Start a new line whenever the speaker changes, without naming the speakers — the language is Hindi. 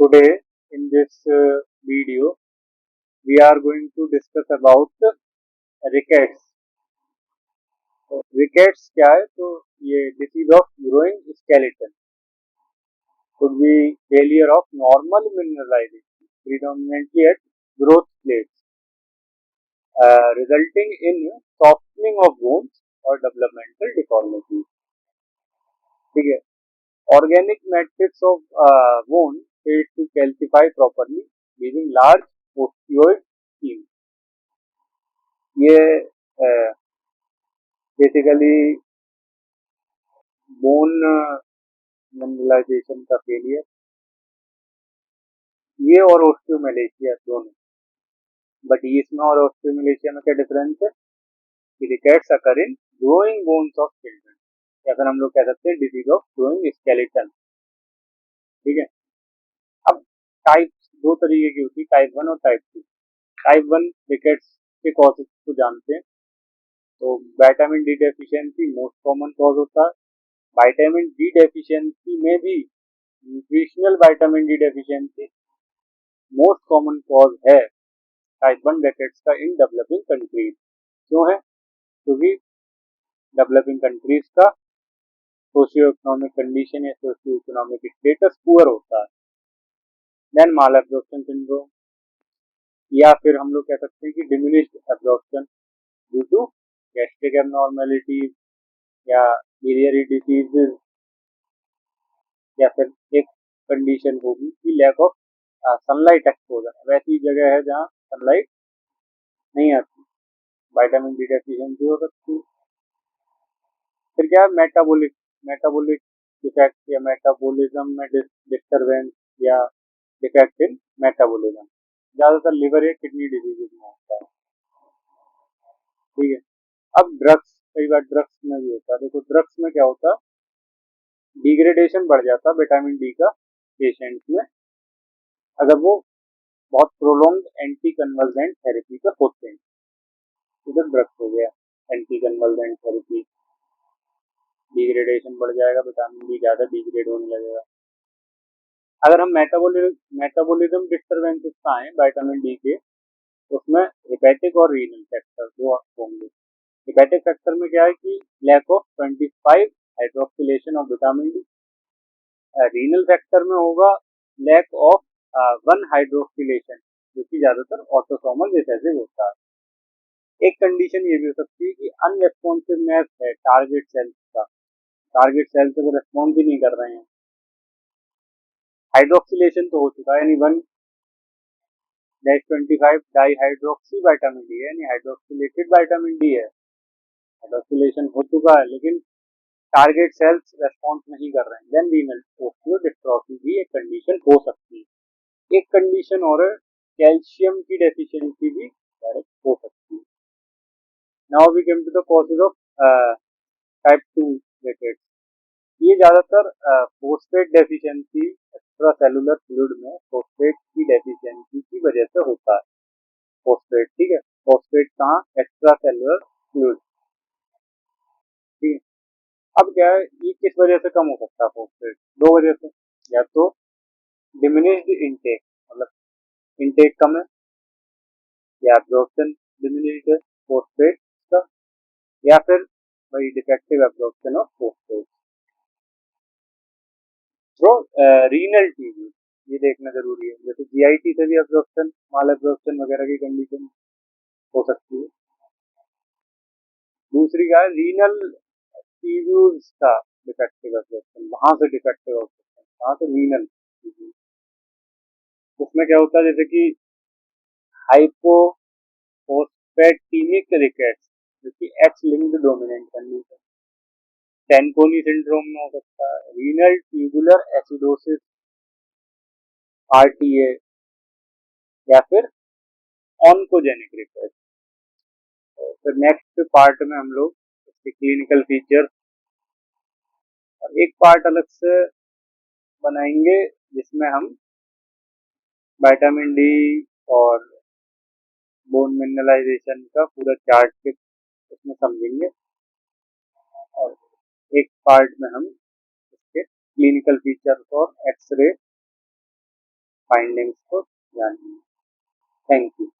Today in this video we are going to discuss about rickets. तो rickets क्या है? तो ये disease of growing skeleton could be failure of normal mineralization predominantly at growth plates, resulting in softening of bones or developmental deformities. ठीक है. Organic matrix of bone fails to calcify properly, leaving large osteoid seams. ये बेसिकली बोन मिनरलाइजेशन का फेलियर, ये और ऑस्टियोमैलेशिया दोनों. बट इसमें और ऑस्टियोमैलेशिया में क्या डिफरेंस है कि rickets occur in growing bones of children, या फिर हम लोग कह सकते हैं डिजीज ऑफ ग्रोइंग स्केलेटन. ठीक है. अब टाइप दो तरीके की होती है, टाइप 1 और टाइप 2. टाइप 1 रिकेट्स के कॉजेज को जानते हैं. तो vitamin D deficiency most common cause होता है. विटामिन डी डेफिशिएंसी में भी nutritional vitamin D deficiency most common cause है टाइप 1 रिकेट्स का इन डेवलपिंग कंट्रीज. क्यों है? क्योंकि डेवलपिंग कंट्रीज का सोशियो इकोनॉमिक कंडीशन या सोशियो इकोनॉमिक स्टेटस पुअर होता है. देन माल एब्जॉर्प्शन सिंड्रोम, या फिर हम लोग कह सकते हैं कि diminished absorption due to gastric abnormalities या बिलियरी डिजीजेस, या फिर एक कंडीशन होगी कि लैक ऑफ सनलाइट एक्सपोजर. वैसी जगह है जहाँ सनलाइट नहीं आती, विटामिन डी डेफिशिएंसी हो सकती है. फिर क्या है? मेटाबॉलिक मेटाबॉलिक डिफेक्ट या मेटाबॉलिज्म में डिस्टर्बेंस या डिफेक्ट इन मेटाबॉलिज्म, ज्यादातर लिवर या किडनी डिजीजेज में होता है. ठीक है. अब ड्रग्स, कई बार ड्रग्स में भी होता है. देखो ड्रग्स में क्या होता है, डिग्रेडेशन बढ़ जाता है विटामिन डी का पेशेंट्स में अगर वो बहुत प्रोलॉन्ग एंटी कन्वर्जेंट थेरेपी पे होते हैं. इधर ड्रग्स हो गया, एंटी कन्वर्जेंट थेरेपी, डिग्रेडेशन बढ़ जाएगा, विटामिन डी ज्यादा डिग्रेड होने लगेगा. अगर हम मेटाबॉलिज्म डिस्टर्बेंसेस का आए विटामिन डी के, उसमें हेपेटिक और रीनल फैक्टर दो होंगे. हेपेटिक फैक्टर में क्या है कि lack of 25 hydroxylation of vitamin D. Renal factor में होगा लैक ऑफ 1 हाइड्रोक्सिलेशन, जो कि ज्यादातर ऑटोसोमल रिसेसिव होता है. एक कंडीशन ये भी हो सकती है कि अनरेस्पॉन्सिवनेस है टारगेट सेल्स का, टारगेट सेल से वो रेस्पॉन्स ही नहीं कर रहे हैं. हाइड्रोक्सिलेशन तो हो चुका है, यानी 1-25 डाई हाइड्रोक्सी विटामिन डी है, यानी हाइड्रोक्सिलेटेड विटामिन डी है. हाइड्रोक्सिलेशन हो चुका है लेकिन टारगेट सेल्स रेस्पॉन्स नहीं कर रहे हैं. देन रीनल ओस्टियोडिस्ट्रॉफी भी एक कंडीशन हो सकती है. एक कंडीशन और कैल्शियम की डेफिशिएंसी भी डायरेक्ट हो सकती है. Now we come to the causes of type 2 rickets. ये ज्यादातर phosphate deficiency, extra cellular fluid में फोस्फेट की डेफिशिएंसी की वजह से होता है. फोस्फेट, ठीक है, फोस्फेट कहाँ? Extra cellular fluid. ठीक है. अब क्या है, ये किस वजह से कम हो सकता है फोस्फेट? दो वजह से. या तो डिमिनिश्ड इंटेक, मतलब इंटेक कम है, या एब्जॉर्प्शन डिमिनिश्ड है फोस्फेट का, या फिर वही डिफेक्टिव एब्जॉर्प्शन ऑफ फोस्फेट. तो रीनल टीबी ये देखना जरूरी है. जैसे जीआईटी से भी एब्जॉर्प्शन, माल एब्जॉर्प्शन वगैरह की कंडीशन हो सकती है. दूसरी का है रीनल टीब्यूल्स का डिफेक्टिव एब्जॉर्प्शन, वहां से डिफेक्टिव एब्जॉर्प्शन, वहां से रीनल. उसमें क्या होता है, जैसे कि हाइपोफोस्फेटीमिक रिकेट्स, जो कि एक्स लिंक्ड डोमिनेंट कंडीशन. टेनकोनी सिंड्रोम में हो सकता है. रीनल ट्यूबुलर एसिडोसिस, आरटीए, या फिर ऑन्कोजेनिक रिकेट्स. फिर नेक्स्ट पार्ट में हम लोग इसके क्लिनिकल फीचर्स और एक पार्ट अलग से बनाएंगे जिसमें हम विटामिन डी और बोन मिनरलाइजेशन का पूरा चार्ट उसमें समझेंगे. और एक पार्ट में हम इसके क्लिनिकल फीचर्स और एक्सरे फाइंडिंग्स को जानेंगे। Thank you.